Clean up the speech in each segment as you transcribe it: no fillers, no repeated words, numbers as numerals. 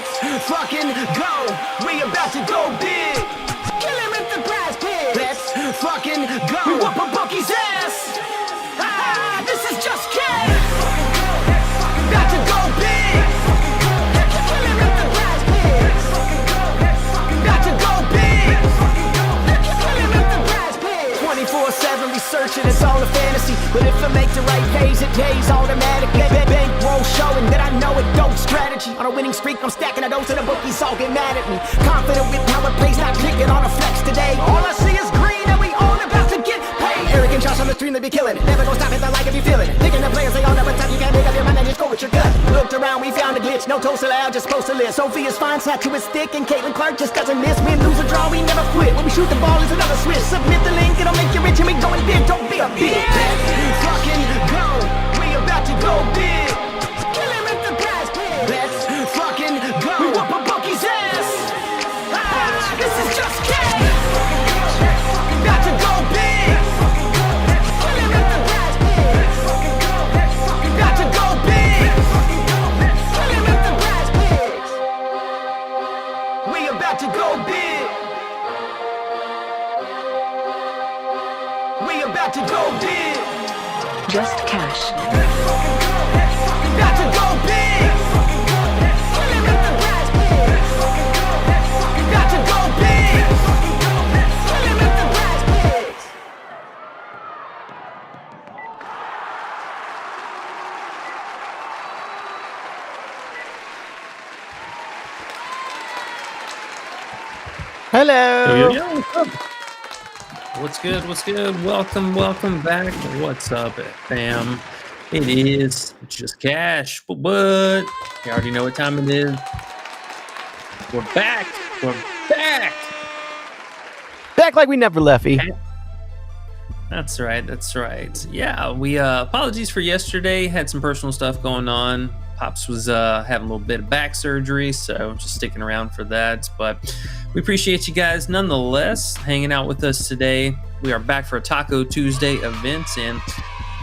Let's fucking go. We about to go big. Kill him with the prize pig. Let's fucking go. We whoop a bookie's ass. This is just kidding. About to go big. Kill him with the prize pig. About to go big. Kill him with the prize pig. 24/7 researching, it's all a fantasy. But if I make the right pays, it pays automatically. Bankroll showing that I know it dope strategy. On a winning streak, I'm stacking a dose and the bookies all get mad at me. Confident with how it plays, not clicking on a flex today. All I see is green and we all about to get paid. Eric and Josh on the stream, they be killing it. Never gonna stop it, I like if you feel it. Picking the players, they all know what time you can't make up your mind and just go with your gut. Looked around, we found a glitch. No toast allowed, just post a list. Sophia's fine, Satua's thick, and Caitlin Clark just doesn't miss. Win, lose, or draw, we never quit. When we shoot the ball, it's another switch. Submit the link, it'll make you rich, and we going big. Don't be a bitch. Let's fucking go. We about to go big. Kill him with the prize pig. Let's fucking go. We whoop a bookie's ass. This is just kidding. About to go big. Kill him with the prize pig. About to go big. Kill him with the prize pigs. We about to go big. We about to go big. Just cash. About to go big. Kill him with the prize pig. About to go big. Kill him with the prize pigs. Hello. Yo. What's good? What's good? Welcome back. What's up, fam? It is Just Cash, but you already know what time it is. We're back. Back like we never left, E. That's right. Yeah, we apologies for yesterday. Had some personal stuff going on. Pops was having a little bit of back surgery, so just sticking around for that. But we appreciate you guys nonetheless hanging out with us today. We are back for a Taco Tuesday event, and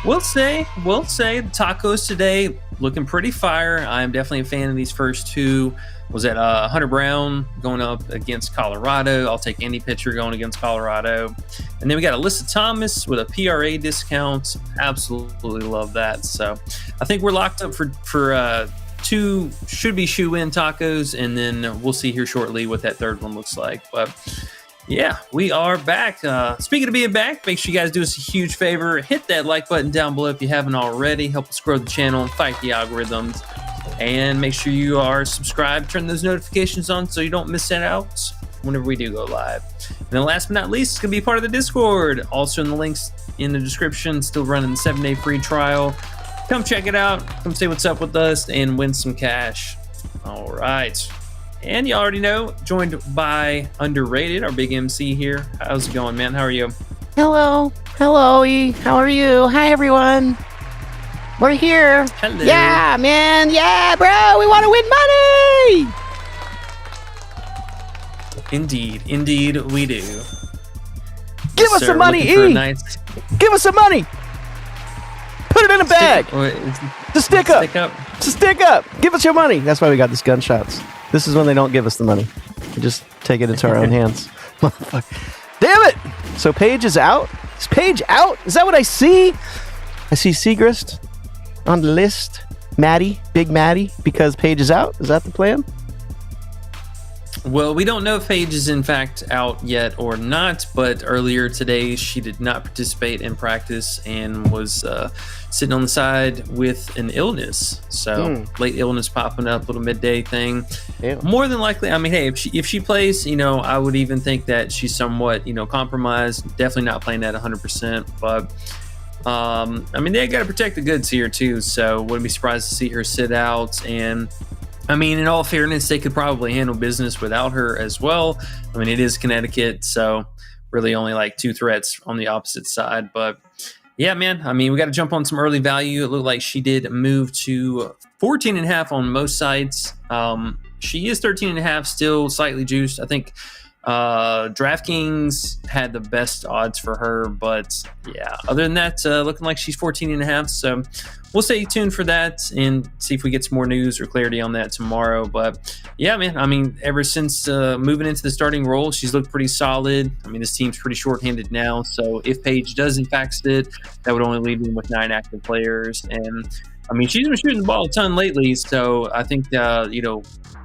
we'll say the tacos today looking pretty fire. I'm definitely a fan of these first two. Was at Hunter Brown going up against Colorado. I'll take any pitcher going against Colorado. And then we got Alyssa Thomas with a PRA discount. Absolutely love that. So I think we're locked up for two should-be shoe-in tacos, and then we'll see here shortly what that third one looks like. But yeah, we are back. Speaking of being back, make sure you guys do us a huge favor. Hit that like button down below if you haven't already. Help us grow the channel and fight the algorithms. And make sure you are subscribed, turn those notifications on so you don't miss that out whenever we do go live. And then last but not least, it's going to be part of the Discord. Also in the links in the description, still running the 7-day free trial. Come check it out. Come say what's up with us and win some cash. All right. And you already know, joined by Underrated, our big MC here. How's it going, man? How are you? Hello, E. How are you? Hi, everyone. We're here. Hello. Yeah, man. Yeah, bro. We want to win money. Indeed, we do. Give us some money, E. Give us some money. Put it in a bag. Stick up. Give us your money. That's why we got these gunshots. This is when they don't give us the money. We just take it into our own hands. Motherfucker. Damn it. So Paige is out? Is Paige out? Is that what I see? I see Segrist on the list. Big Maddie, because Paige is out. Is that the plan? Well, we don't know if Paige is in fact out yet or not, but earlier today she did not participate in practice and was sitting on the side with an illness. So late illness popping up, little midday thing. Damn. More than likely, I mean, hey, if she plays, I would even think that she's somewhat, compromised. Definitely not playing at 100%, but I mean, they got to protect the goods here too. So wouldn't be surprised to see her sit out. And I mean, in all fairness, they could probably handle business without her as well. I mean, it is Connecticut, so really only like two threats on the opposite side. But yeah, man, I mean, we got to jump on some early value. It looked like she did move to 14.5 on most sites. She is 13.5, still slightly juiced. I think DraftKings had the best odds for her, but yeah, other than that, looking like she's 14.5. So we'll stay tuned for that and see if we get some more news or clarity on that tomorrow. But yeah, man, I mean, ever since moving into the starting role, she's looked pretty solid. I mean, this team's pretty shorthanded now. So if Paige does in fact sit, that would only leave them with 9 active players. And I mean, she's been shooting the ball a ton lately. So I think,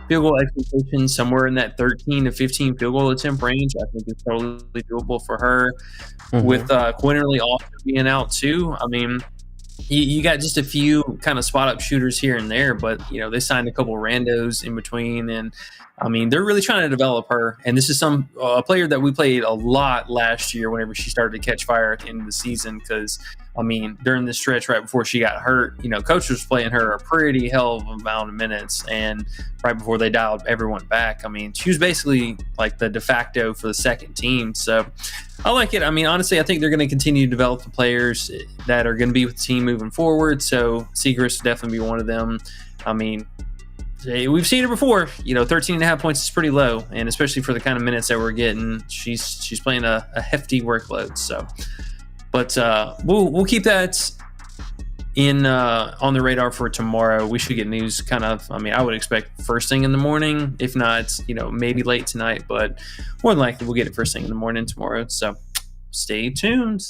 field goal expectations somewhere in that 13 to 15 field goal attempt range, I think is totally doable for her. With Quinterly also being out too. I mean, you got just a few kind of spot up shooters here and there, but they signed a couple randos in between, and I mean they're really trying to develop her. And this is a player that we played a lot last year whenever she started to catch fire at the end of the season, because I mean during this stretch right before she got hurt, coach was playing her a pretty hell of amount of minutes, and right before they dialed everyone back, I mean she was basically like the de facto for the second team. So I like it. I mean, honestly, I think they're going to continue to develop the players that are going to be with the team moving forward. So Seagrass will definitely be one of them. I mean, we've seen her before. 13.5 points is pretty low, and especially for the kind of minutes that we're getting, she's playing a hefty workload. So, but we'll keep that in on the radar for tomorrow. We should get news kind of, I mean, I would expect first thing in the morning, if not, maybe late tonight, but more than likely we'll get it first thing in the morning tomorrow. So stay tuned.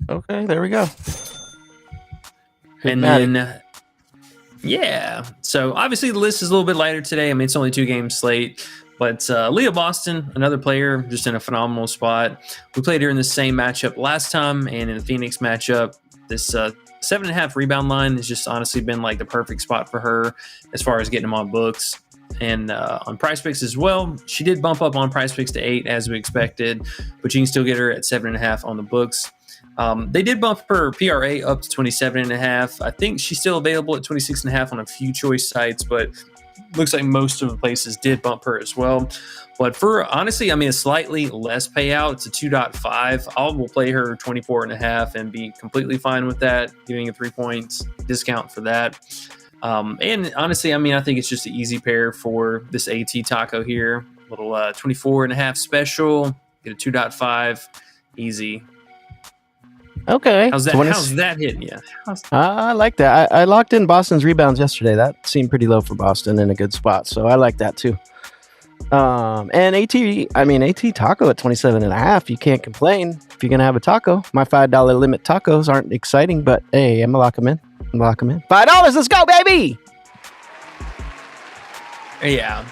Okay, there we go. And then, yeah. So obviously the list is a little bit lighter today. I mean, it's only 2 game slate, but Leah Boston, another player, just in a phenomenal spot. We played her in the same matchup last time, and in the Phoenix matchup, this 7.5 rebound line has just honestly been like the perfect spot for her as far as getting them on books and on Prizepicks as well. She did bump up on Prizepicks to 8 as we expected, but you can still get her at 7.5 on the books. They did bump her PRA up to 27.5. I think she's still available at 26.5 on a few choice sites, but looks like most of the places did bump her as well. But for honestly, I mean, a slightly less payout, it's a 2.5. I will play her 24.5 and be completely fine with that, giving a 3 points discount for that. And honestly, I mean, I think it's just an easy pair for this AT taco here. Little 24.5 special, get a 2.5, easy. Okay. How's that hitting you? I like that. I locked in Boston's rebounds yesterday. That seemed pretty low for Boston in a good spot, so I like that too. And AT taco at 27.5. You can't complain if you're gonna have a taco. My $5 limit tacos aren't exciting, but hey, I'm gonna lock them in. $5. Let's go, baby. Yeah.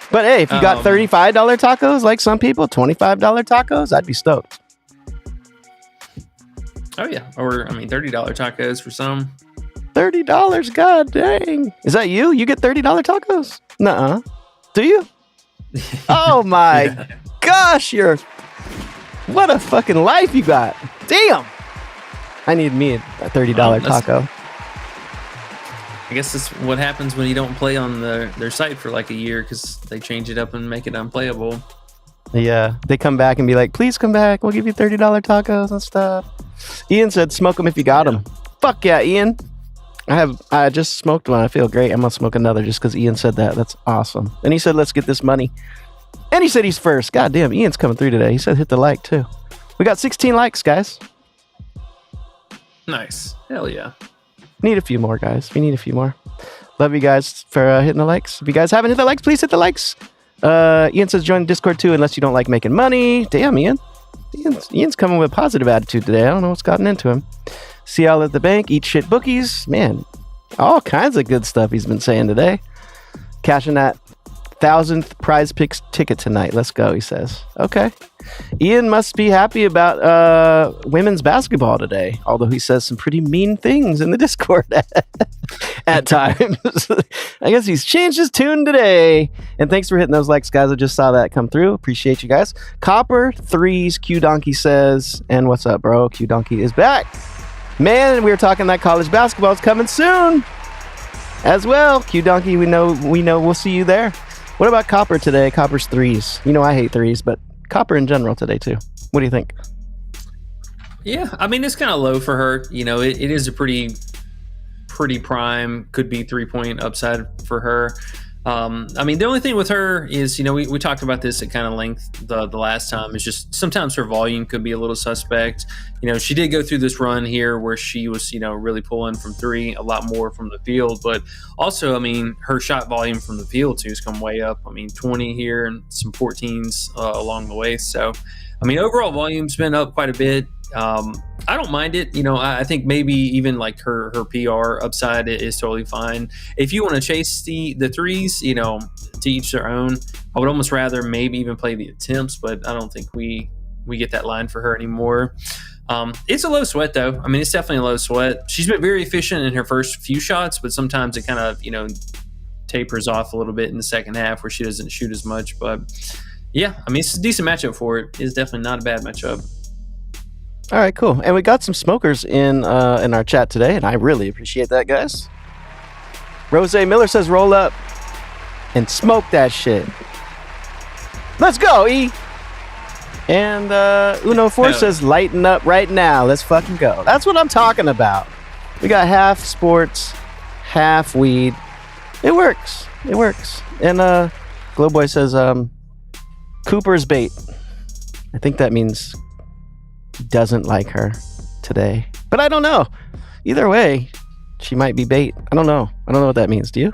But hey, if you got $35 tacos, like some people, $25 tacos, I'd be stoked. Oh yeah, or I mean, $30 tacos for some. $30, god dang! Is that you? You get $30 tacos? Nuh-uh. Do you? Oh my gosh, what a fucking life you got. Damn. I need me a $30 taco. I guess that's what happens when you don't play on their site for like a year, because they change it up and make it unplayable. Yeah, they come back and be like, please come back. We'll give you $30 tacos and stuff. Ian said, smoke them if you got them. Fuck yeah, Ian. I just smoked one. I feel great. I'm going to smoke another just because Ian said that. That's awesome. And he said, let's get this money. And he said he's first. God damn, Ian's coming through today. He said hit the like too. We got 16 likes, guys. Nice. Hell yeah. Need a few more, guys. We need a few more. Love you guys for hitting the likes. If you guys haven't hit the likes, please hit the likes. Ian says join Discord too unless you don't like making money. Damn, Ian. Ian's coming with a positive attitude today. I don't know what's gotten into him. See y'all at the bank. Eat shit bookies. Man, all kinds of good stuff he's been saying today. Cashing that 1,000th Prizepicks ticket tonight. Let's go, he says. Okay. Ian must be happy about women's basketball today, although he says some pretty mean things in the Discord at times. I guess he's changed his tune today. And thanks for hitting those likes, guys. I just saw that come through. Appreciate you guys. Copper 3s, Q Donkey says. And what's up, bro? Q Donkey is back. Man, we were talking that college basketball is coming soon as well. Q Donkey, we know we'll see you there. What about Copper today? Copper's 3s. You know I hate 3s, but Copper in general today too. What do you think? Yeah, I mean, it's kind of low for her. You know, it is a pretty prime, could be 3-point upside for her. I mean, the only thing with her is, we talked about this at kind of length the last time. Is just sometimes her volume could be a little suspect. She did go through this run here where she was, really pulling from three, a lot more from the field. But also, I mean, her shot volume from the field too has come way up. I mean, 20 here and some 14s along the way. So, I mean, overall volume's been up quite a bit. I don't mind it. I think maybe even like her PR upside is totally fine. If you want to chase the threes, to each their own. I would almost rather maybe even play the attempts, but I don't think we get that line for her anymore. It's a low sweat though. I mean, it's definitely a low sweat. She's been very efficient in her first few shots, but sometimes it kind of, tapers off a little bit in the second half where she doesn't shoot as much. But yeah, I mean, it's a decent matchup for it. It's definitely not a bad matchup. All right, cool. And we got some smokers in our chat today, and I really appreciate that, guys. Rose Miller says, roll up and smoke that shit. Let's go, E. And Uno 4 says, lighten up right now. Let's fucking go. That's what I'm talking about. We got half sports, half weed. It works. It works. And Glowboy says, Cooper's bait. I think that means doesn't like her today, but I don't know. Either way, she might be bait. I don't know what that means. Do you?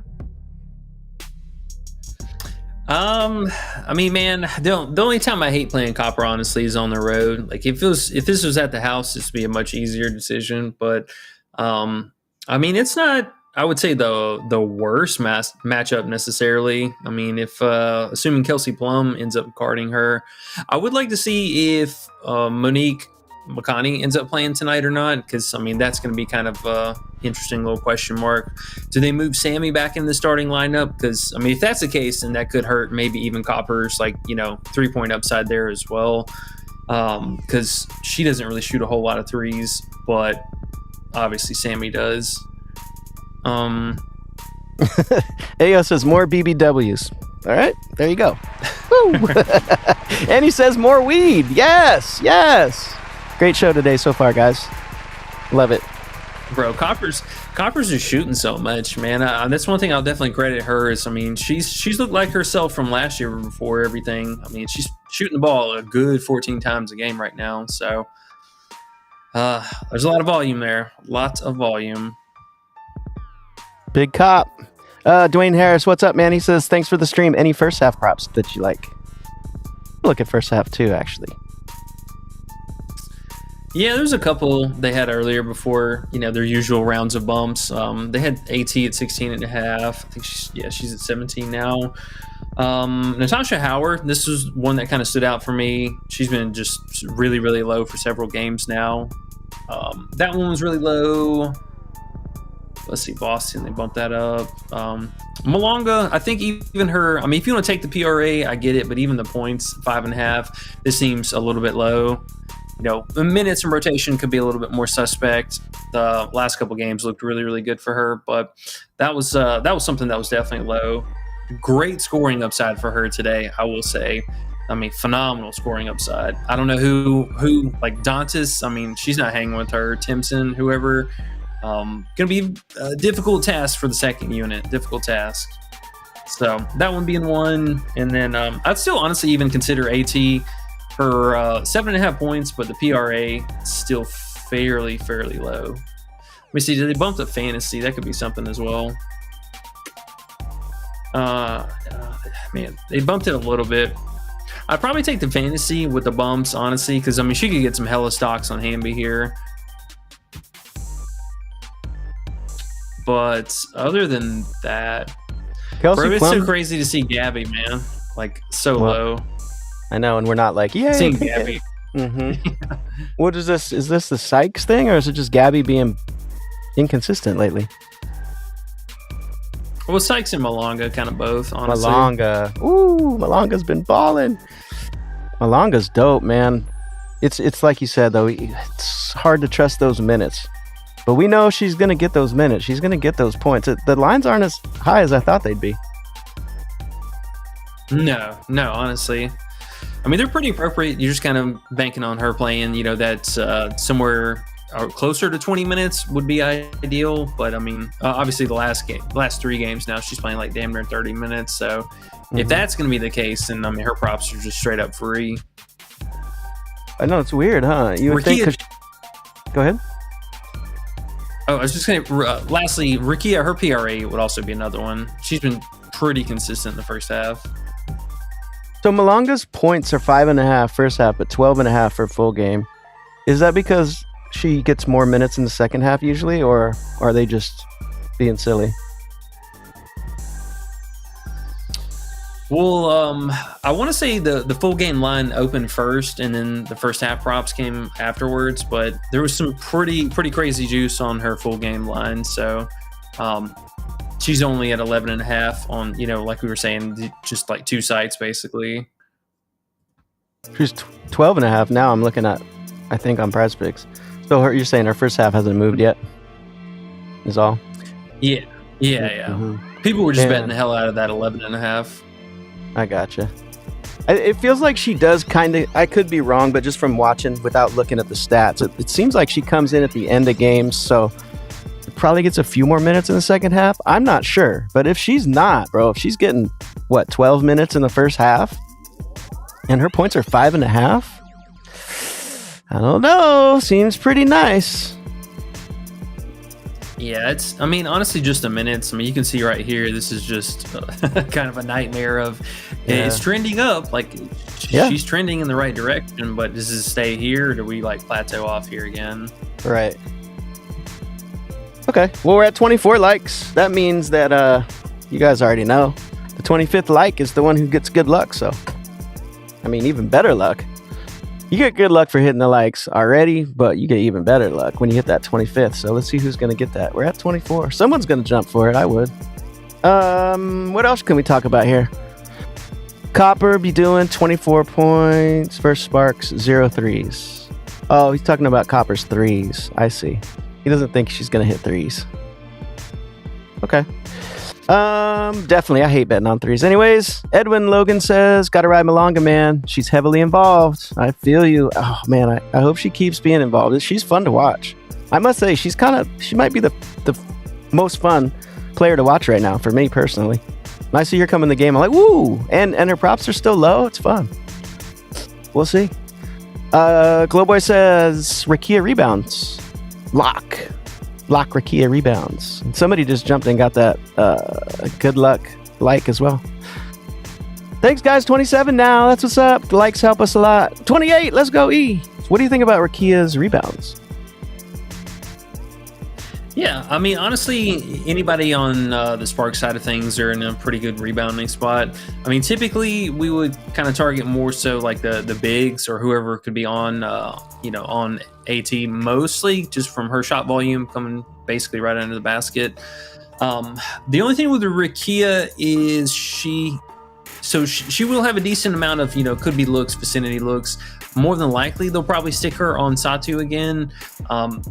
I mean, man, the only time I hate playing Copper, honestly, is on the road. Like, if this was at the house, this would be a much easier decision. But I mean, it's not, I would say, the worst matchup necessarily. I mean, if assuming Kelsey Plum ends up guarding her, I would like to see if Monique Makani ends up playing tonight or not, because I mean, that's going to be kind of interesting little question mark. Do they move Sammy back in the starting lineup? Because I mean, if that's the case, then that could hurt maybe even Copper's 3-point upside there as well, because she doesn't really shoot a whole lot of threes, but obviously Sammy does. Ayo says more BBWs. All right, there you go. And he says more weed. Yes. Great show today so far, guys. Love it. Bro, Copper's just shooting so much, man. That's one thing I'll definitely credit her is, I mean, she's looked like herself from last year before everything. I mean, she's shooting the ball a good 14 times a game right now. So there's a lot of volume there. Lots of volume. Big cop. Dwayne Harris, what's up, man? He says, thanks for the stream. Any first half props that you like? Look at first half too, actually. Yeah, there's a couple they had earlier before, their usual rounds of bumps. They had AT at 16.5. I think she's at 17 now. Natasha Howard, this was one that kind of stood out for me. She's been just really, really low for several games now. That one was really low. Let's see, Boston, they bumped that up. Malonga, I think even her, I mean, if you want to take the PRA, I get it, but even the points, 5.5, this seems a little bit low. The minutes and rotation could be a little bit more suspect. The last couple games looked really, really good for her, but that was something that was definitely low. Great scoring upside for her today, I will say. I mean, phenomenal scoring upside. I don't know who like Dantas. I mean, she's not hanging with her. Timpson, whoever. Gonna be a difficult task for the second unit. Difficult task. So that one being one, and then I'd still honestly even consider AT. For 7.5 points, but the PRA is still fairly low. Let me see, did they bump up fantasy? That could be something as well. Man, they bumped it a little bit. I'd probably take the fantasy with the bumps, honestly, because I mean, she could get some hella stocks on Hamby here. But other than that, Kelsey it's Plum? so crazy to see Gabby, man. Like, so low. I know, and we're not like, yay. Seeing Gabby. Mm-hmm. What is this? Is this the Sykes thing, or is it just Gabby being inconsistent lately? Well, Sykes and Malonga, kind of both, honestly. Malonga's been balling. Malonga's dope, man. It's like you said, though, it's hard to trust those minutes. But we know she's going to get those minutes. She's going to get those points. The lines aren't as high as I thought they'd be. No, honestly. I mean, they're pretty appropriate. You're just kind of banking on her playing, that somewhere closer to 20 minutes would be ideal. But I mean, obviously the last 3 games now, she's playing like damn near 30 minutes. So if that's going to be the case, then I mean, her props are just straight up free. I know, it's weird, huh? You would think. Go ahead. Oh, I was just going to. Lastly, Rakia, her PRA would also be another one. She's been pretty consistent in the first half. So Malonga's points are 5.5 first half, but 12.5 for full game. Is that because she gets more minutes in the second half usually, or are they just being silly? Well, I want to say the full game line opened first, and then the first half props came afterwards. But there was some pretty crazy juice on her full game line, so she's only at 11.5 on, like we were saying, just like 2 sites basically. She's 12.5 now. I'm looking at, I think, on Prizepicks. So you're saying her first half hasn't moved yet? Is all? Yeah. Mm-hmm. People were just betting the hell out of that 11.5. I gotcha. It feels like she does kind of, I could be wrong, but just from watching without looking at the stats, it seems like she comes in at the end of games, so it probably gets a few more minutes in the second half. I'm not sure, but if she's not, bro, if she's getting, 12 minutes in the first half, and her points are 5.5, I don't know, seems pretty nice. Yeah, it's, I mean, honestly, just the minutes. I mean, you can see right here, this is just kind of a nightmare of, it's trending up. Like, she's trending in the right direction, but does it stay here, or do we, plateau off here again? Right. Okay, well, we're at 24 likes. That means that, you guys already know, the 25th like is the one who gets good luck, so, I mean, even better luck. You get good luck for hitting the likes already, but you get even better luck when you hit that 25th. So let's see who's going to get that. We're at 24. Someone's going to jump for it. I would. What else can we talk about here? Copper be doing 24 points versus Sparks, 0 threes. Oh, he's talking about Copper's threes. I see. He doesn't think she's going to hit threes. Okay. Definitely. I hate betting on threes. Anyways, Edwin Logan says, gotta ride Malonga, man. She's heavily involved. I feel you. Oh, man, I hope she keeps being involved. She's fun to watch. I must say, she might be the most fun player to watch right now for me personally. When I see her come in the game, I'm like, woo! And her props are still low. It's fun. We'll see. Glowboy says, Rakia rebounds. Lock Rakia rebounds. And somebody just jumped and got that good luck like as well. Thanks, guys. 27 now. That's what's up. The likes help us a lot. 28. Let's go, E. What do you think about Rakia's rebounds? Yeah, I mean, honestly, anybody on the Sparks side of things are in a pretty good rebounding spot. I mean, typically we would kind of target more so like the bigs or whoever could be on, on AT, mostly just from her shot volume coming basically right under the basket. The only thing with the Rakia is she will have a decent amount of, could be looks, vicinity looks. More than likely, they'll probably stick her on Satu again.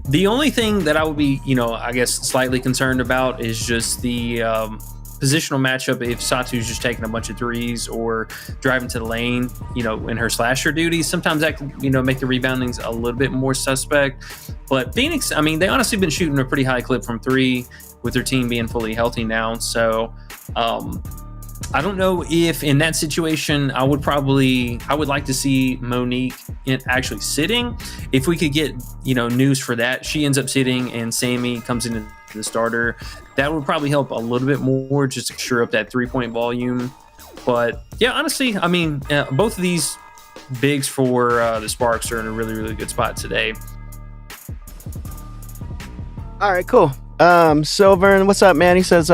The only thing that I would be, I guess slightly concerned about is just the positional matchup. If Satu's just taking a bunch of threes or driving to the lane, in her slasher duties, sometimes that could, make the reboundings a little bit more suspect. But Phoenix, I mean, they honestly been shooting a pretty high clip from 3 with their team being fully healthy now. So, I don't know if in that situation I would like to see Monique actually sitting. If we could get news for that, she ends up sitting and Sammy comes into the starter, that would probably help a little bit more just to shore up that 3-point volume. But yeah, honestly, I mean, both of these bigs for the Sparks are in a really, really good spot today. All right, cool. Silvern, what's up, man? He says,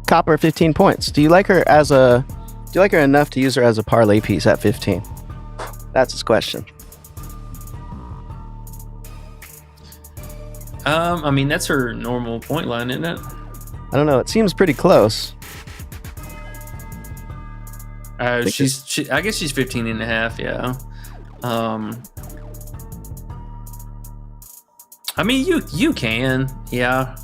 Copper 15 points. Do you like her enough to use her as a parlay piece at 15? That's his question. I mean, that's her normal point line, isn't it? I don't know. It seems pretty close. I guess she's 15 and a half. Yeah. I mean, you can. Yeah.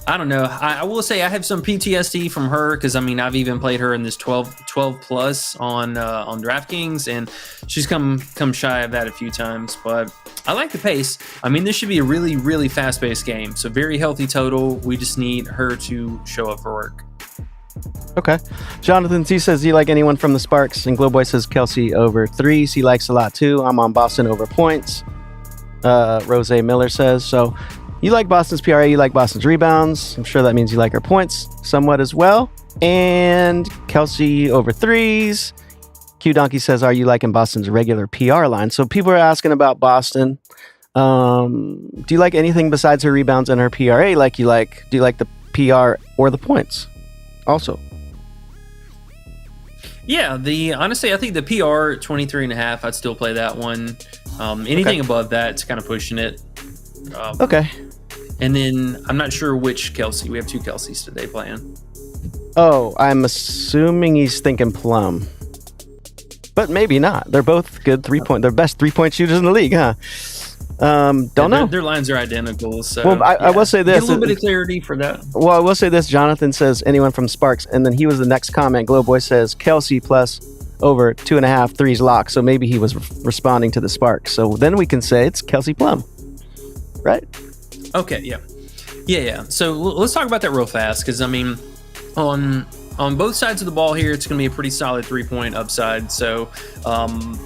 I don't know. I will say I have some PTSD from her because, I mean, I've even played her in this 12 plus on DraftKings, and she's come shy of that a few times. But I like the pace. I mean, this should be a really, really fast-paced game. So very healthy total. We just need her to show up for work. Okay. Jonathan T says, do you like anyone from the Sparks? And Glowboy says Kelsey over 3s. He likes a lot too. I'm on Boston over points. Rose Miller says, so you like Boston's PRA, you like Boston's rebounds. I'm sure that means you like her points somewhat as well. And Kelsey over 3s. Q Donkey says, are you liking Boston's regular PR line? So people are asking about Boston. Do you like anything besides her rebounds and her PRA? Do you like the PR or the points also? Yeah, honestly, I think the PR 23.5, I'd still play that one. Anything above that, it's kind of pushing it. Okay. And then I'm not sure which Kelsey. We have 2 Kelseys today playing. Oh, I'm assuming he's thinking Plum. But maybe not. They're both good 3-point. They're best 3-point shooters in the league, huh? Don't know. Their lines are identical. So well, I will say this. Get a little bit of clarity for that. Well, I will say this. Jonathan says anyone from Sparks. And then he was the next comment. Glowboy says Kelsey plus over 2.5 3s lock. So maybe he was responding to the Sparks. So then we can say it's Kelsey Plum. Right? Okay, yeah. So let's talk about that real fast because, I mean, on both sides of the ball here, it's going to be a pretty solid 3-point upside. So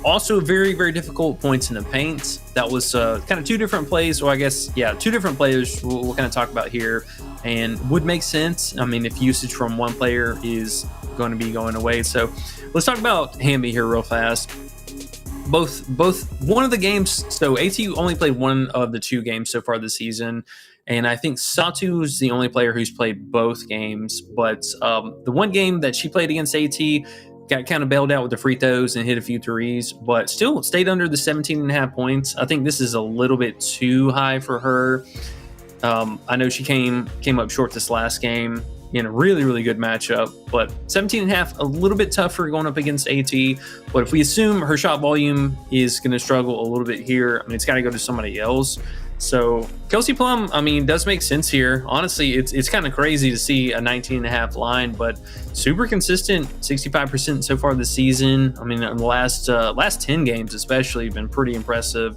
also very, very difficult points in the paint. That was kind of 2 different plays. Well, I guess, 2 different players we'll kind of talk about here and would make sense. I mean, if usage from one player is going to be going away. So let's talk about Hamby here real fast. Both one of the games, so AT only played one of the 2 games so far this season, and I think Satu is the only player who's played both games. But the one game that she played against AT got kind of bailed out with the free throws and hit a few threes, but still stayed under the 17.5 points. I think this is a little bit too high for her. I know she came up short this last game in a really, really good matchup, but 17.5, a little bit tougher going up against AT. But if we assume her shot volume is going to struggle a little bit here, I mean, it's got to go to somebody else. So Kelsey Plum, I mean, does make sense here. Honestly, it's kind of crazy to see a 19.5 line, but super consistent, 65% so far this season. I mean, in the last 10 games especially, been pretty impressive.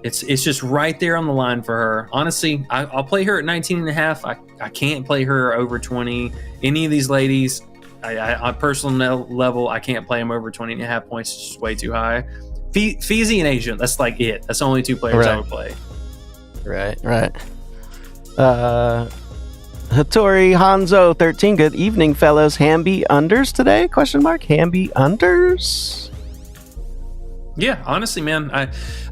It's just right there on the line for her. Honestly, I'll play her at 19.5. I can't play her over 20. Any of these ladies, on personal level, I can't play them over 20.5 points. It's just way too high. Feezy and Asia, that's like it. That's the only 2 players I would play. Right. Hattori Hanzo 13. Good evening, fellas. Hamby unders today? Question mark. Hamby unders. Yeah, honestly, man, I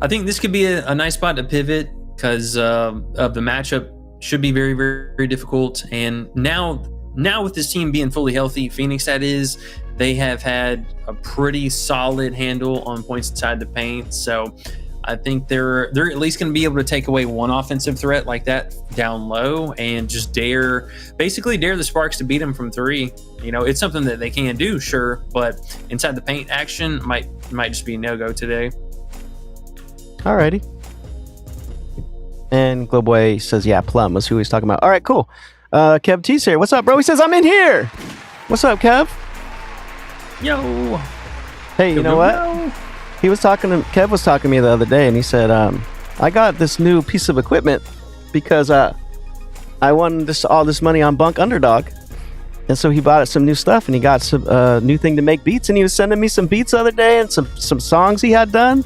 think this could be a nice spot to pivot because of the matchup. Should be very, very, very difficult. And now with this team being fully healthy, Phoenix that is, they have had a pretty solid handle on points inside the paint. So I think they're at least going to be able to take away one offensive threat like that down low and just dare the Sparks to beat them from 3. You know, it's something that they can do, sure, but inside the paint action might just be a no-go today. Alrighty. And Glowboy says, yeah, Plum was who he's talking about. All right, cool. Kev T's here. What's up, bro? He says, I'm in here. What's up, Kev? Yo. Hey, you know what? Kev was talking to me the other day, and he said, I got this new piece of equipment because I won all this money on Bunk Underdog. And so he bought some new stuff, and he got some new thing to make beats, and he was sending me some beats the other day and some songs he had done.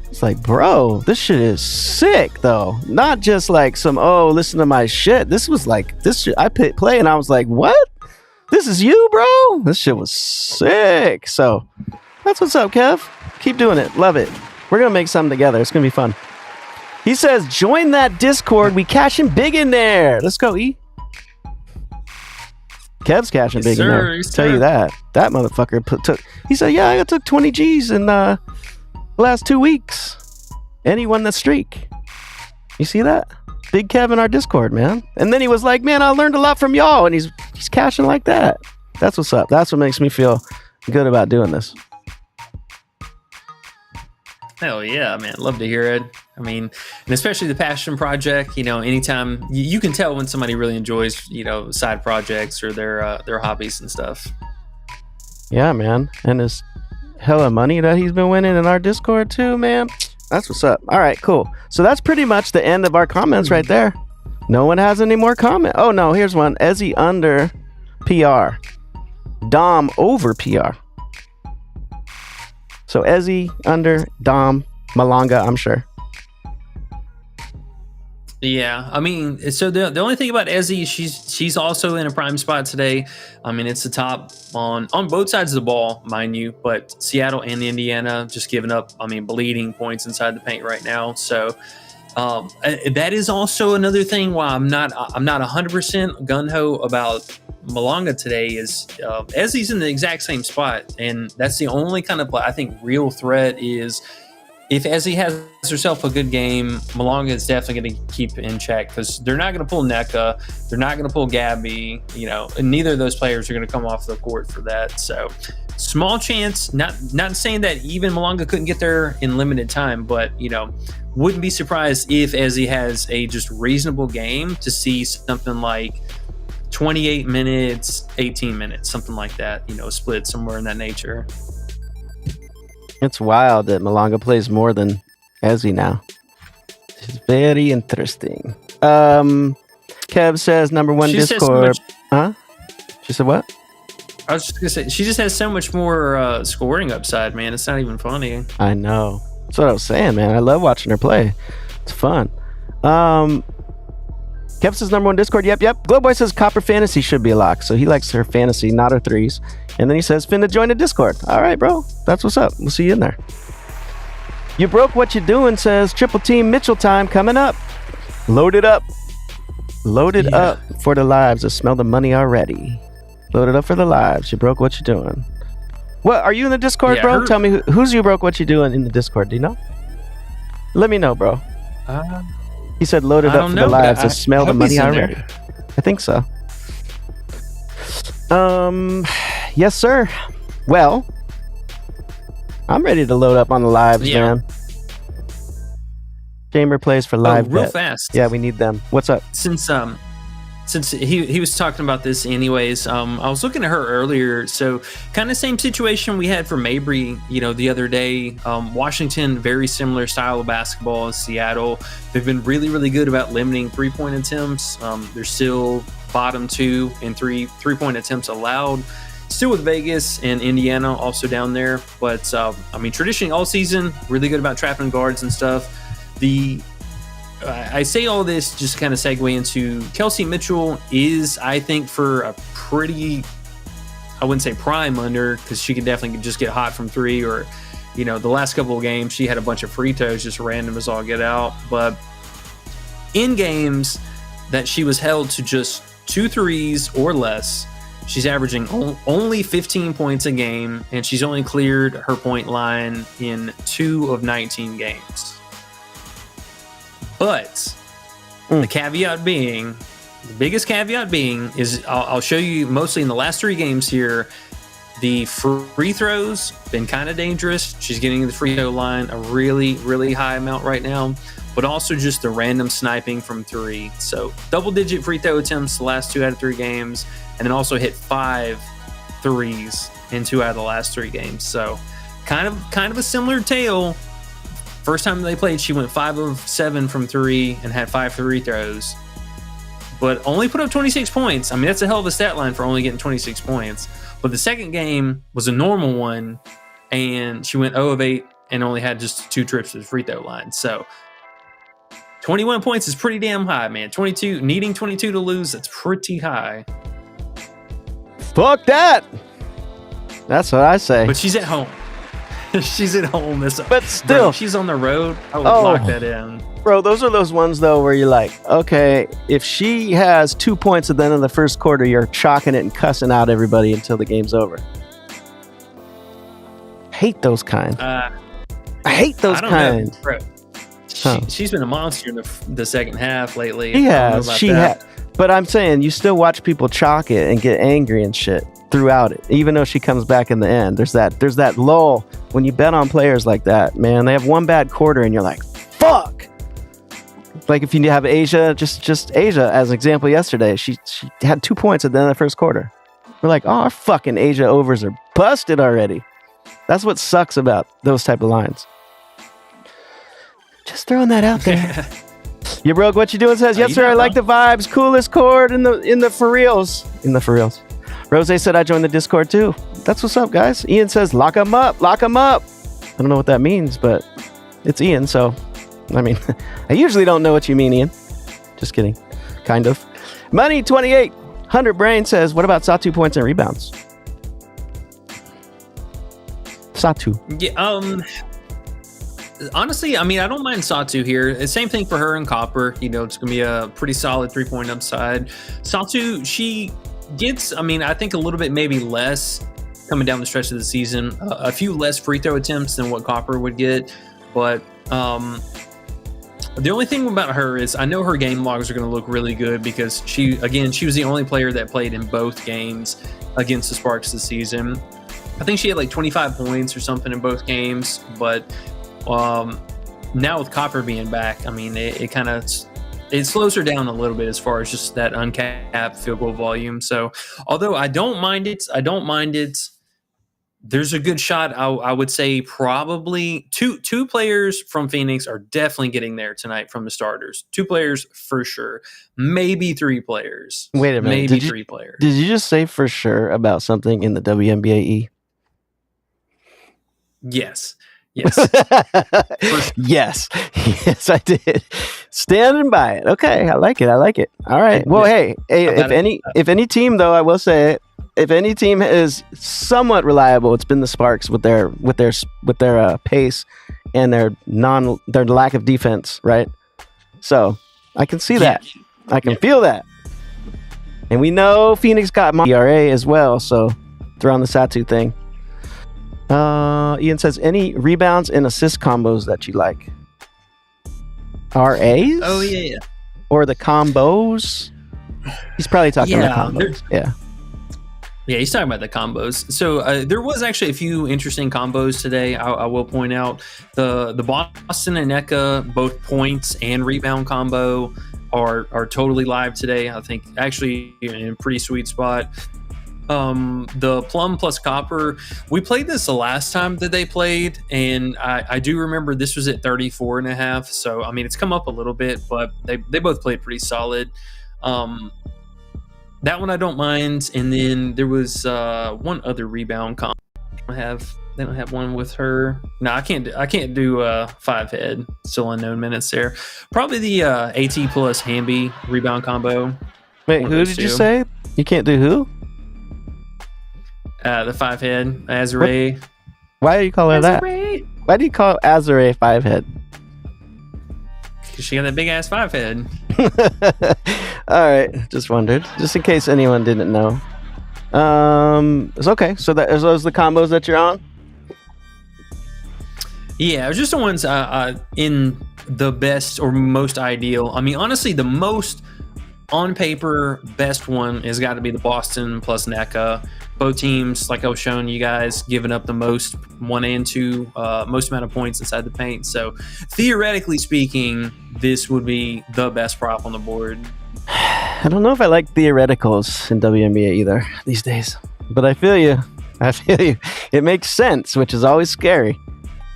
It's like, bro, this shit is sick, though. Not just like listen to my shit. This was like, this shit, I play, and I was like, what? This is you, bro? This shit was sick. So that's what's up, Kev. Keep doing it. Love it. We're going to make something together. It's going to be fun. He says, join that Discord. We cashing big in there. Let's go, E. Kev's cashing big in there. I'll tell you that. That motherfucker took... He said, yeah, I took 20 G's in the last 2 weeks. And he won the streak. You see that? Big Kev in our Discord, man. And then he was like, man, I learned a lot from y'all. And he's cashing like that. That's what's up. That's what makes me feel good about doing this. Hell yeah, man. Love to hear it. I mean, and especially the passion project, anytime you can tell when somebody really enjoys, side projects or their hobbies and stuff. Yeah, man. And his hella money that he's been winning in our Discord too, man. That's what's up. All right, cool. So that's pretty much the end of our comments right there. No one has any more comment. Oh no, here's one. Ezzy under PR. Dom over PR. So Ezzy under Dom Malanga, I'm sure. Yeah, I mean, so the only thing about Ezzy, she's also in a prime spot today. I mean, it's the top on both sides of the ball, mind you, but Seattle and Indiana just giving up, bleeding points inside the paint right now. So that is also another thing why I'm not 100% gung-ho about Malanga today is Ezzy's in the exact same spot, and that's the only kind of, I think, real threat is if Ezzy has herself a good game, Malanga is definitely going to keep in check because they're not going to pull NECA, they're not going to pull Gabby, and neither of those players are going to come off the court for that. So small chance, not saying that even Malanga couldn't get there in limited time, but wouldn't be surprised if Ezzy has a just reasonable game to see something like 28 minutes, 18 minutes, something like that, split somewhere in that nature. It's wild that Malanga plays more than Ezzy now. It's very interesting. Kev says number one Discord. Huh? She said what? I was just going to say, she just has so much more scoring upside, man. It's not even funny. I know. That's what I was saying, man. I love watching her play. It's fun. Kev says number one Discord. Yep. Glowboy says Copper Fantasy should be a lock. So he likes her fantasy, not her threes. And then he says, finna join the Discord. All right, bro. That's what's up. We'll see you in there. You broke what you doing, says Triple Team Mitchell time coming up. Load it up. Load it up for the lives. I smell the money already. Load it up for the lives. You broke what you doing. What? Are you in the Discord, bro? Tell me who's you broke what you doing in the Discord. Do you know? Let me know, bro. He said load it up for the lives. I smell the money already. I think so. Yes, sir. Well, I'm ready to load up on the lives, man. Gamer plays for live real bet. Fast. Yeah, we need them. What's up? Since he was talking about this anyways, I was looking at her earlier. So kind of same situation we had for Mabry, the other day. Washington, very similar style of basketball as Seattle. They've been really, really good about limiting 3-point attempts. They're still bottom 2 in 3-point attempts allowed. Still with Vegas and Indiana also down there. But traditionally all season, really good about trapping guards and stuff. I say all this just kind of segue into Kelsey Mitchell is, I think, for a pretty, I wouldn't say prime under, because she can definitely just get hot from 3, or, the last couple of games, she had a bunch of free throws, just random as all get out. But in games that she was held to just 2 threes or less, she's averaging only 15 points a game, and she's only cleared her point line in 2 of 19 games. But the biggest caveat being is I'll show you mostly in the last 3 games here, the free throws been kind of dangerous. She's getting the free throw line a really, really high amount right now, but also just the random sniping from 3. So double-digit free throw attempts the last 2 out of 3 games, and then also hit 5 threes in 2 out of the last 3 games. So kind of a similar tale. First time they played, she went 5 of 7 from 3 and had 5 free throws, but only put up 26 points. That's a hell of a stat line for only getting 26 points. But the second game was a normal one, and she went 0 of 8 and only had just 2 trips to the free throw line. So 21 points is pretty damn high, man. 22, needing 22 to lose, that's pretty high. Fuck that. That's what I say. But she's at home. She's at home. But still, bro, she's on the road. I would lock that in. Bro, those are those ones, though, where you're like, okay, if she has 2 points at the end of the first quarter, you're chalking it and cussing out everybody until the game's over. Hate those kind. I hate those kind. Bro. She's been a monster in the second half lately. She has. But I'm saying, you still watch people chalk it and get angry and shit throughout it, even though she comes back in the end. There's that lull when you bet on players like that, man. They have one bad quarter and you're like, fuck, Like if you have Asia, just Asia as an example yesterday, she had 2 points at the end of the first quarter. We're like, oh, our fucking Asia overs are busted already. That's what sucks about those type of lines. Just throwing that out there. You broke what you doing says, yes sir, I like the vibes. Coolest chord in the for reals. In the for reals. Rose said I joined the Discord too. That's what's up, guys. Ian says, lock 'em up, lock 'em up. I don't know what that means, but it's Ian, so I mean, I usually don't know what you mean, Ian. Just kidding. Kind of. Money 2800 Brain says, what about Satu points and rebounds? Satu. Yeah, honestly, I mean, I don't mind Satu here. The same thing for her and Copper. You know, it's going to be a pretty solid 3-point upside. Satu, she gets, I mean, I think a little bit maybe less coming down the stretch of the season. A few less free throw attempts than what Copper would get. But the only thing about her is I know her game logs are going to look really good because she was the only player that played in both games against the Sparks this season. I think she had like 25 points or something in both games, but now with Copper being back, I mean, it slows her down a little bit as far as just that uncapped field goal volume. So although I don't mind it, there's a good shot. I would say probably two players from Phoenix are definitely getting there tonight from the starters. 2 players for sure. Maybe 3 players. Wait a minute. Maybe 3 players. Did you just say for sure about something in the WNBA? Yes. Yes, I did. Standing by it. Okay, I like it. All right. Well, hey, if any team though, I will say, if any team is somewhat reliable, it's been the Sparks with their pace and their lack of defense, right? So I can see that. I can feel that. And we know Phoenix got ERA as well, so throw on the Satu thing. Ian says, any rebounds and assist combos that you like? RAs? Oh, yeah. Or the combos? He's probably talking about combos. Yeah, he's talking about the combos. So there was actually a few interesting combos today. I will point out the Boston and NECA, both points and rebound combo are totally live today. I think actually in a pretty sweet spot. The Plum plus Copper, we played this the last time that they played, and I do remember this was at 34.5. So I mean, it's come up a little bit, but they both played pretty solid. That one I don't mind. And then there was one other rebound comp. They don't have one with her. No, I can't do 5 head. Still unknown minutes there. Probably the AT plus Hamby rebound combo. Wait, who did you say? You can't do who? The 5 head Azure. Why do you call her that? Why do you call Azure 5 head? Because she got that big ass 5 head. All right, just wondered, just in case anyone didn't know. It's okay. So are those the combos that you're on? Yeah, it was just the ones in the best or most ideal. I mean, honestly, the most on paper best one has got to be the Boston plus NECA. Both teams, like I was showing you guys, giving up the most 1 and 2, most amount of points inside the paint. So theoretically speaking, this would be the best prop on the board. I don't know if I like theoreticals in WNBA either these days, but I feel you. It makes sense, which is always scary.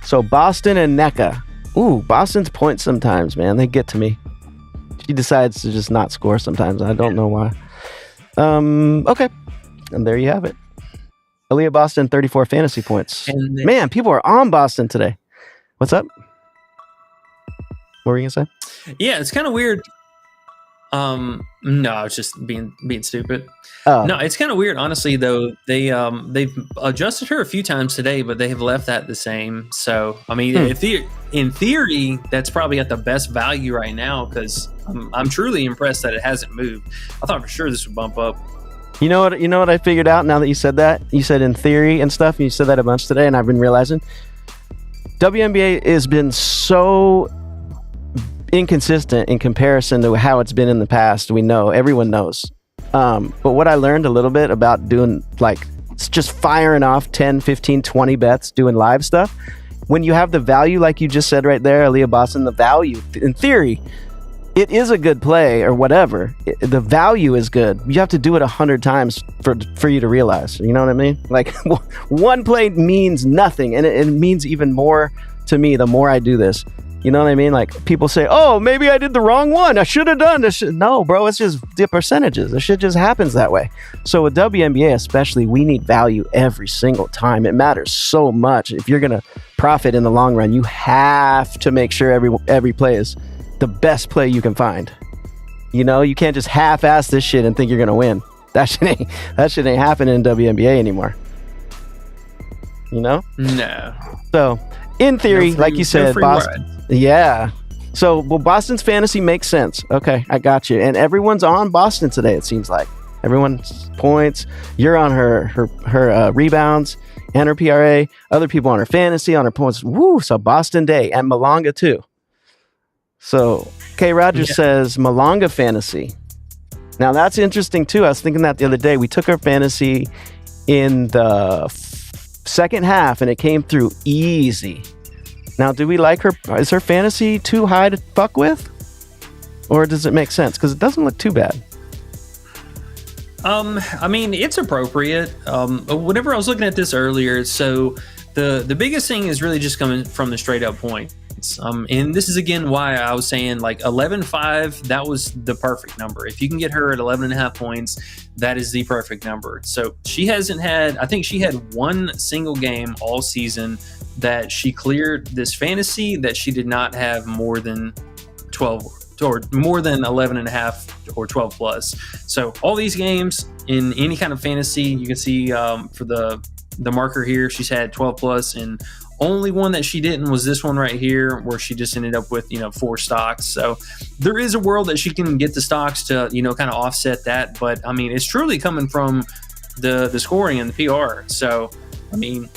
So Boston and NECA. Ooh, Boston's points sometimes, man. They get to me. She decides to just not score sometimes. I don't know why. Okay. And there you have it. Aaliyah Boston, 34 fantasy points. Man, people are on Boston today. What's up? What were you going to say? Yeah, it's kind of weird. No, I was just being stupid. Oh. No, it's kind of weird, honestly, though. They've adjusted her a few times today, but they have left that the same. So, I mean, in theory, that's probably at the best value right now because I'm truly impressed that it hasn't moved. I thought for sure this would bump up. You know what I figured out now that you said that? You said in theory and stuff, and you said that a bunch today, and I've been realizing WNBA has been so inconsistent in comparison to how it's been in the past. We know, everyone knows. But what I learned a little bit about doing, like, just firing off 10, 15, 20 bets, doing live stuff, when you have the value, like you just said right there, Aaliyah Boston, the value, in theory, it is a good play or whatever. The value is good. You have to do it 100 times for you to realize. You know what I mean? Like one play means nothing, and it means even more to me the more I do this. You know what I mean? Like people say, "Oh, maybe I did the wrong one. I should have done this." No, bro, it's just the percentages. The shit just happens that way. So with WNBA especially, we need value every single time. It matters so much. If you're gonna profit in the long run, you have to make sure every play is the best play you can find. You know, you can't just half-ass this shit and think you're gonna win. That shit ain't happening in WNBA anymore. You know? No. So, in theory, like you said, Boston. Yeah. So, well, Boston's fantasy makes sense. Okay, I got you. And everyone's on Boston today, it seems like. Everyone's points. You're on her rebounds and her PRA. Other people on her fantasy, on her points. Woo! So Boston day and Malonga too. So K. Rogers says Malonga fantasy. Now that's interesting too. I was thinking that the other day. We took her fantasy in the second half and it came through easy. Now, do we like her? Is her fantasy too high to fuck with? Or does it make sense? Because it doesn't look too bad. I mean, it's appropriate. Whenever I was looking at this earlier, so the biggest thing is really just coming from the straight up points. And this is again why I was saying like 11.5, that was the perfect number. If you can get her at 11.5 points, that is the perfect number. So she hasn't had, I think she had one single game all season that she cleared this fantasy that she did not have more than 12 or more than 11.5 or 12 plus. So all these games in any kind of fantasy, you can see for the marker here, she's had 12 plus, and only one that she didn't was this one right here, where she just ended up with 4 stocks. So there is a world that she can get the stocks to kind of offset that, but I mean it's truly coming from the scoring and the PR. So I mean,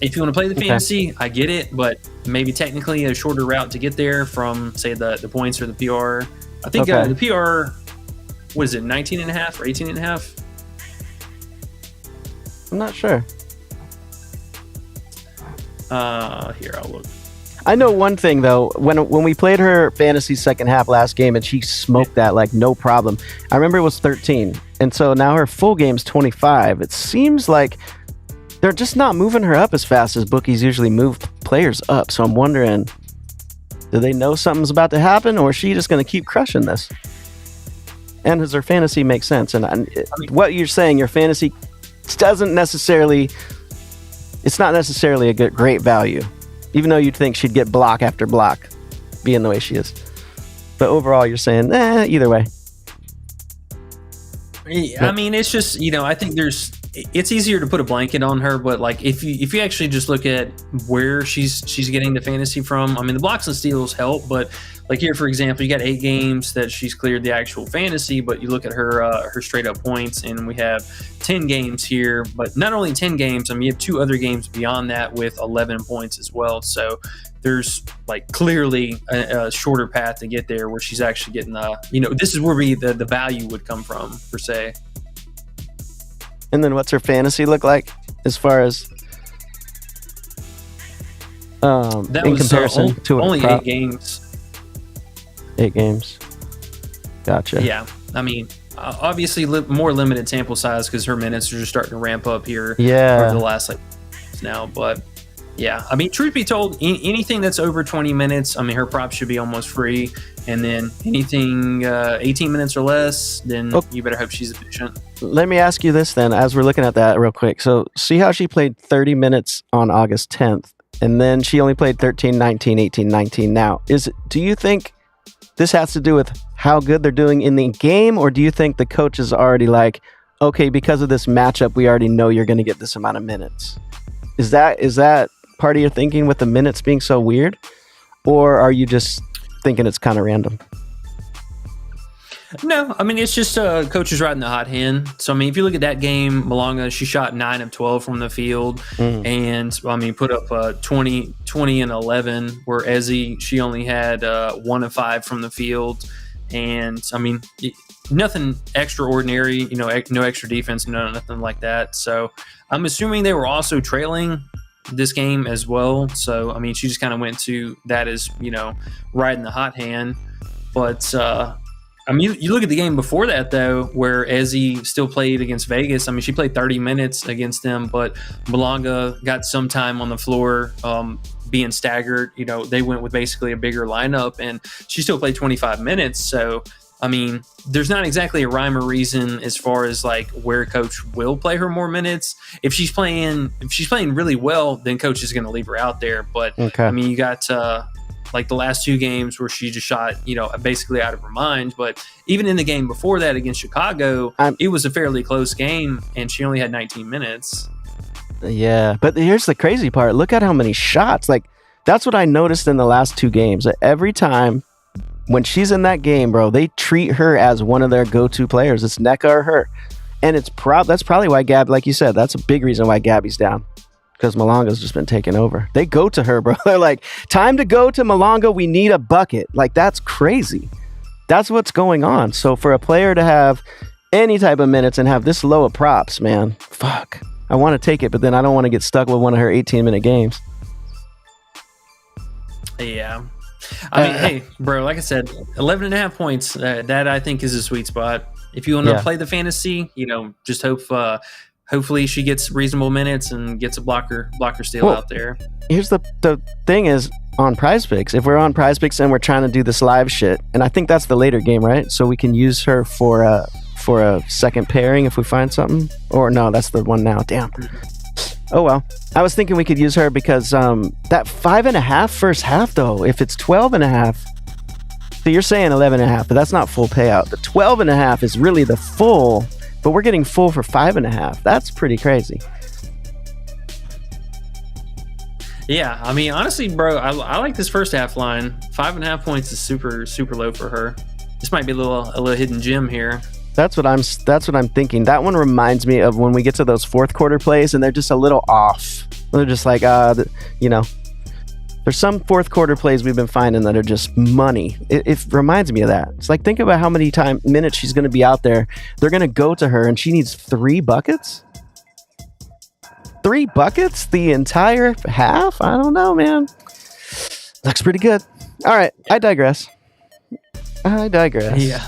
if you want to play the fantasy, I get it, but maybe technically a shorter route to get there from, say, the points or the PR. I think the PR, what is it, 19.5 or 18.5? I'm not sure. Here, I'll look. I know one thing, though. When we played her fantasy second half last game and she smoked that like no problem, I remember it was 13. And so now her full game's 25. It seems like they're just not moving her up as fast as bookies usually move players up. So I'm wondering, do they know something's about to happen, or is she just going to keep crushing this? And does her fantasy make sense? And I mean, what you're saying, your fantasy doesn't necessarily, it's not necessarily a great value, even though you'd think she'd get block after block, being the way she is. But overall, you're saying, either way. I mean, it's just, I think it's easier to put a blanket on her, but like if you actually just look at where she's getting the fantasy from, I mean the blocks and steals help, but like here for example, you got 8 games that she's cleared the actual fantasy, but you look at her straight up points, and we have 10 games here, but not only 10 games, I mean you have 2 other games beyond that with 11 points as well. So there's like clearly a shorter path to get there where she's actually getting this is where the value would come from per se. And then what's her fantasy look like as far as that in was, comparison to only 8 games. 8 games. Gotcha. Yeah. I mean, obviously more limited sample size because her minutes are just starting to ramp up here over the last now. But yeah, I mean, truth be told, anything that's over 20 minutes, I mean, her props should be almost free. And then anything 18 minutes or less, then you better hope she's efficient. Let me ask you this then, as we're looking at that real quick. So see how she played 30 minutes on August 10th, and then she only played 13, 19, 18, 19 now. Do you think this has to do with how good they're doing in the game, or do you think the coach is already like, okay, because of this matchup, we already know you're going to get this amount of minutes? Is that part of your thinking with the minutes being so weird, or are you just thinking it's kind of random? No, I mean, it's just coach is riding the hot hand. So, I mean, if you look at that game, Malonga, she shot 9 of 12 from the field and, I mean, put up 20 and 11, where Ezzy, she only had 1 of 5 from the field. And, I mean, nothing extraordinary, no extra defense, nothing like that. So, I'm assuming they were also trailing this game as well. So, I mean, she just kind of went to that as, riding the hot hand. But I mean, you look at the game before that, though, where Ezzy still played against Vegas. I mean, she played 30 minutes against them, but Malonga got some time on the floor being staggered. You know, they went with basically a bigger lineup, and she still played 25 minutes. So, I mean, there's not exactly a rhyme or reason as far as like where coach will play her more minutes. If she's playing really well, then coach is going to leave her out there. But I mean, you got like the last 2 games where she just shot, you know, basically out of her mind. But even in the game before that against Chicago, it was a fairly close game, and she only had 19 minutes. Yeah, but here's the crazy part. Look at how many shots. Like, that's what I noticed in the last 2 games. That every time when she's in that game, bro, they treat her as one of their go-to players. It's Nneka or her. And that's probably why Gab, like you said, that's a big reason why Gabby's down. Because Malonga's just been taken over. They go to her, bro. They're like, time to go to Malonga. We need a bucket. Like, that's crazy. That's what's going on. So for a player to have any type of minutes and have this low of props, man, fuck. I want to take it, but then I don't want to get stuck with one of her 18-minute games. Yeah. I mean, hey, bro, like I said, 11.5 points, that I think is a sweet spot. If you want to play the fantasy, you know, just hopefully she gets reasonable minutes and gets a blocker steal out there. Here's the thing is, on Prizepicks, if we're on Prizepicks and we're trying to do this live shit, and I think that's the later game, right? So we can use her for a second pairing if we find something. Or no, that's the one now. Damn. Oh well. I was thinking we could use her because that 5.5 first half though, if it's 12.5. So you're saying 11.5, but that's not full payout. The 12.5 is really the full. But we're getting full for 5.5. That's pretty crazy. Yeah, I mean, honestly, bro, I like this first half line. 5.5 points is super, super low for her. This might be a little hidden gem here. That's what I'm thinking. That one reminds me of when we get to those fourth quarter plays and they're just a little off. They're just like, you know, there's some fourth quarter plays we've been finding that are just money. It reminds me of that. It's like, think about how many minutes she's going to be out there. They're going to go to her and she needs 3 buckets? 3 buckets the entire half? I don't know, man. Looks pretty good. All right. I digress. Yeah.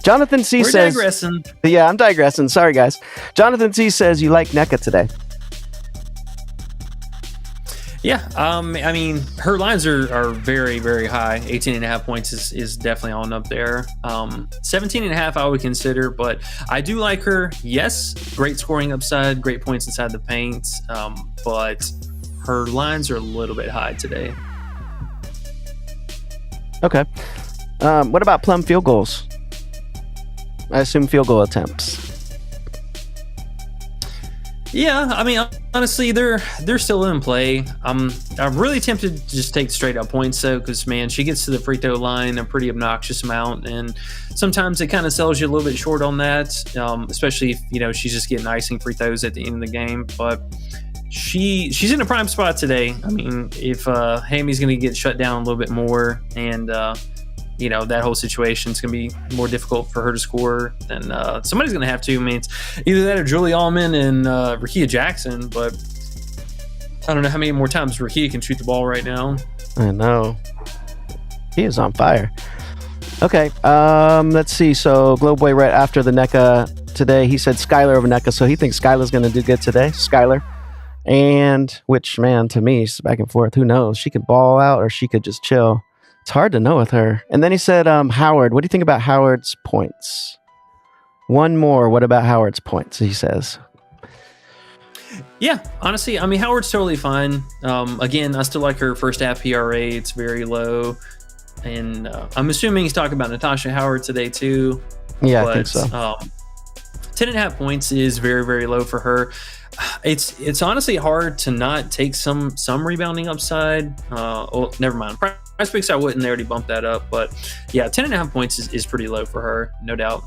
Jonathan C says... digressing. Yeah, I'm digressing. Sorry, guys. Jonathan C says you like Nneka today. Yeah, I mean, her lines are very, very high. 18.5 points is definitely on up there. 17.5 I would consider, but I do like her. Yes, great scoring upside, great points inside the paint, but her lines are a little bit high today. Okay. What about plum field goals? I assume field goal attempts. Yeah, I mean, honestly, they're still in play. I'm really tempted to just take straight up points though, because man, she gets to the free throw line a pretty obnoxious amount, and sometimes it kind of sells you a little bit short on that, especially if you know she's just getting icing free throws at the end of the game. But she's in a prime spot today. I mean, if Hammy's going to get shut down a little bit more, and you know, that whole situation is going to be more difficult for her to score, then somebody's going to have to. I mean, it's either that or Julie Allman and Rakia Jackson, but I don't know how many more times Rakia can shoot the ball right now. I know. He is on fire. Okay, let's see. So, Glowboy right after the Nneka today, he said Skylar over Nneka, so he thinks Skylar's going to do good today. Skylar. And, which, man, to me, it's back and forth. Who knows? She could ball out or she could just chill. It's hard to know with her. And then he said, Howard, what do you think about Howard's points? One more. What about Howard's points? He says. Yeah, honestly, I mean, Howard's totally fine. Again, I still like her first half PRA. It's very low. And I'm assuming he's talking about Natasha Howard today too. Yeah, I think so. 10.5 points is very, very low for her. It's honestly hard to not take some rebounding upside. Oh, never mind. Prizepicks I wouldn't. They already bumped that up. But yeah, 10.5 points is pretty low for her, no doubt.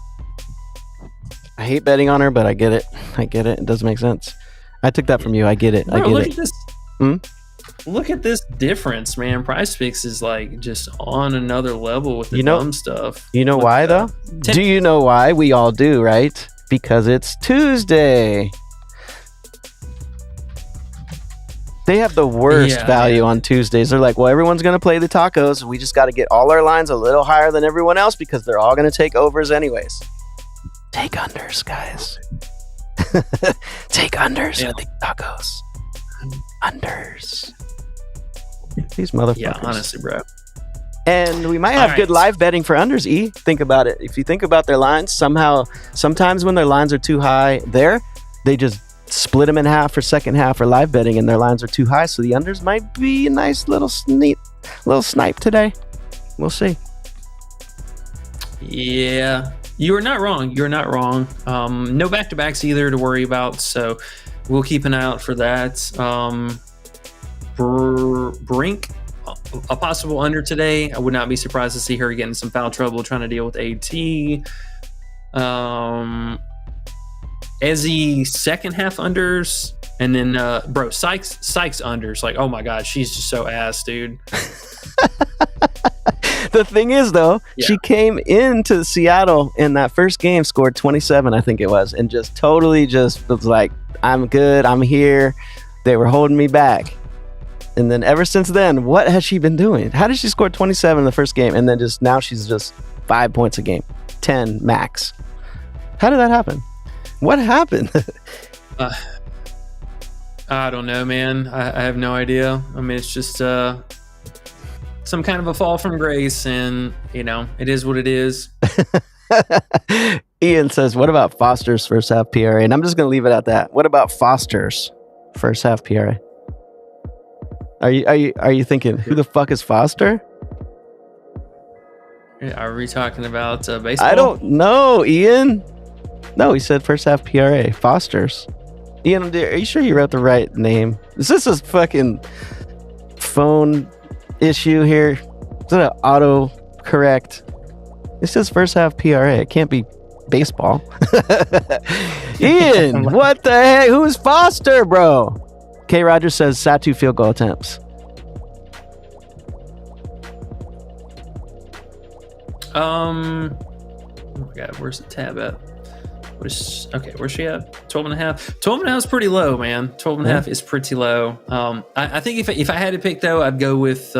I hate betting on her, but I get it. It doesn't make sense. I took that from you. I get it. Bro, I get look it. At this. Look at this difference, man. Prizepicks is like just on another level with the dumb stuff. You know why, though? Do you know why? We all do, right? Because it's Tuesday. They have the worst value on Tuesdays. They're like, well, everyone's going to play the tacos. We just got to get all our lines a little higher than everyone else because they're all going to take overs anyways. Take unders, guys. Take unders with the tacos. Unders. These motherfuckers. Yeah, honestly, bro. And we might have good live betting for unders, E. Think about it. If you think about their lines, sometimes when their lines are too high they just split them in half for second half for live betting, and their lines are too high, so the unders might be a nice little snipe today. We'll see. Yeah, you're not wrong. No back-to-backs either to worry about, so we'll keep an eye out for that. Brink, a possible under today. I would not be surprised to see her get in some foul trouble trying to deal with AT. Ezzy second half unders, and then Sykes unders. Like, oh my god, she's just so ass, dude. The thing is, though, she came into Seattle in that first game, scored 27, I think it was, and just totally just was like, I'm good, I'm here. They were holding me back. And then ever since then, what has she been doing? How did she score 27 in the first game, and then now she's just 5 points a game, 10 max? How did that happen? What happened? I don't know, man. I have no idea. I mean, it's just some kind of a fall from grace, and it is what it is. Ian says, what about Foster's first half PRA? And I'm just going to leave it at that. What about Foster's first half PRA? Are you thinking, who the fuck is Foster? Are we talking about baseball? I don't know, Ian. No, he said first half PRA. Foster's. Ian, are you sure you wrote the right name? Is this a fucking phone issue here? Is it an auto correct? It says first half PRA. It can't be baseball. Ian, what the heck? Who is Foster, bro? K. Rogers says Satu field goal attempts. Oh my god, where's the tab at? Where's she at? 12 and a half. 12 and a half is pretty low, man. 12 and a half is pretty low. I think if I had to pick, though, I'd go with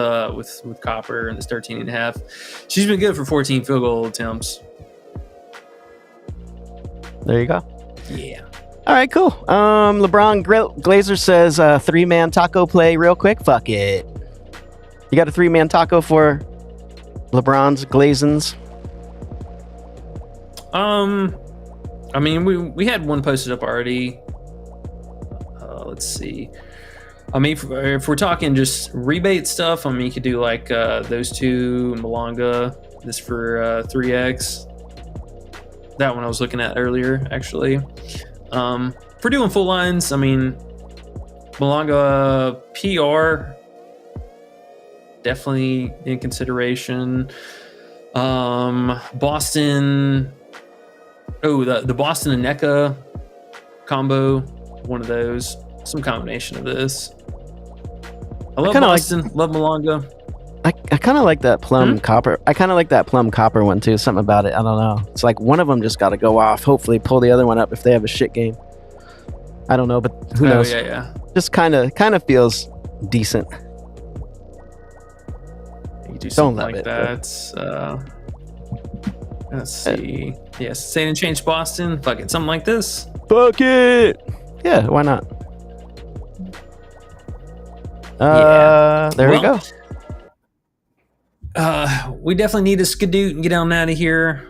Copper and this 13 and a half. She's been good for 14 field goal attempts. There you go. Yeah. All right, cool. LeBron Glazer says 3-man taco play real quick. Fuck it. You got a 3-man taco for LeBron's Glazins? I mean, we had one posted up already. Let's see. I mean, if we're talking just rebate stuff, I mean, you could do like those two, Malanga, this for 3x. That one I was looking at earlier, actually. If we're doing full lines, I mean, Malanga PR, definitely in consideration. Boston... Oh, the Boston and NECA combo, one of those, some combination of this. I love Boston, love Malanga. I kind of like that plum copper. I kind of like that plum copper one too. Something about it, I don't know. It's like one of them just got to go off. Hopefully, pull the other one up if they have a shit game. I don't know, but who knows? Yeah. Just kind of feels decent. You do something like that. Let's see. Yes, say and change Boston. Fuck it, something like this. Fuck it. Yeah, why not? There we go. We definitely need a skadoot and get on out of here.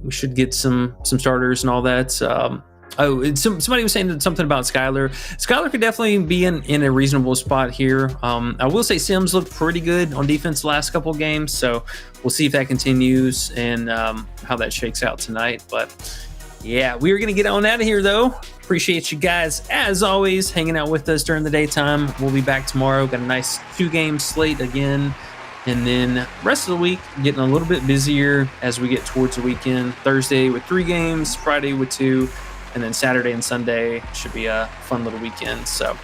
We should get some starters and all that. Somebody was saying something about Skylar. Skylar could definitely be in a reasonable spot here. I will say Sims looked pretty good on defense the last couple of games, so we'll see if that continues and how that shakes out tonight. But yeah, we are going to get on out of here, though. Appreciate you guys, as always, hanging out with us during the daytime. We'll be back tomorrow. Got a nice 2-game slate again. And then rest of the week, getting a little bit busier as we get towards the weekend. Thursday with 3 games, Friday with 2, and then Saturday and Sunday should be a fun little weekend. So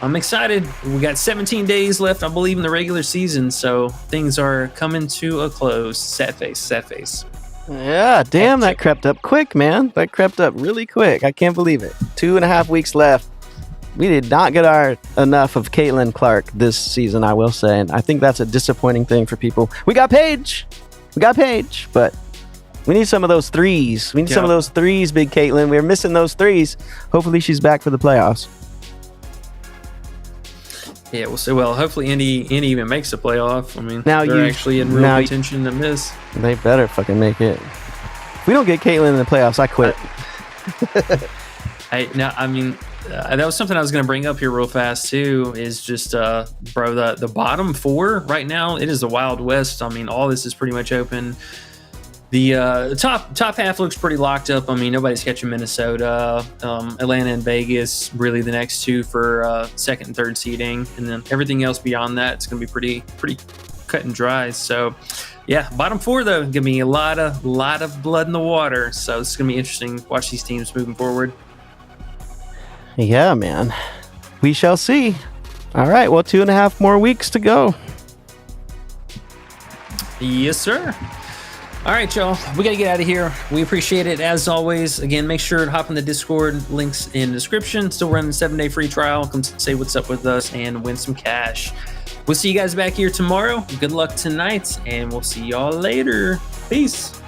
I'm excited. We got 17 days left, I believe, in the regular season. So things are coming to a close. Sad face. Yeah, damn, that crept up quick, man. That crept up really quick. I can't believe it. 2.5 weeks left. We did not get enough of Caitlin Clark this season, I will say. And I think that's a disappointing thing for people. We got Paige, but we need some of those threes. We need some of those threes, big Caitlin. We're missing those threes. Hopefully she's back for the playoffs. Yeah, we'll see. Well, hopefully Indy even makes a playoff. I mean, now they're actually in real contention to miss. They better fucking make it. If we don't get Caitlin in the playoffs, I quit. That was something I was going to bring up here real fast too. Is just, bro, the bottom four right now. It is the Wild West. I mean, all this is pretty much open. The top half looks pretty locked up. I mean, nobody's catching Minnesota, Atlanta, and Vegas. Really, the next two for second and third seeding, and then everything else beyond that, it's going to be pretty cut and dry. So, yeah, bottom four though, give me a lot of blood in the water. So it's going to be interesting to watch these teams moving forward. Yeah, man, we shall see. All right, well, 2.5 more weeks to go. Yes, sir. All right, y'all. We got to get out of here. We appreciate it as always. Again, make sure to hop in the Discord. Links in the description. Still running the 7-day free trial. Come say what's up with us and win some cash. We'll see you guys back here tomorrow. Good luck tonight, and we'll see y'all later. Peace.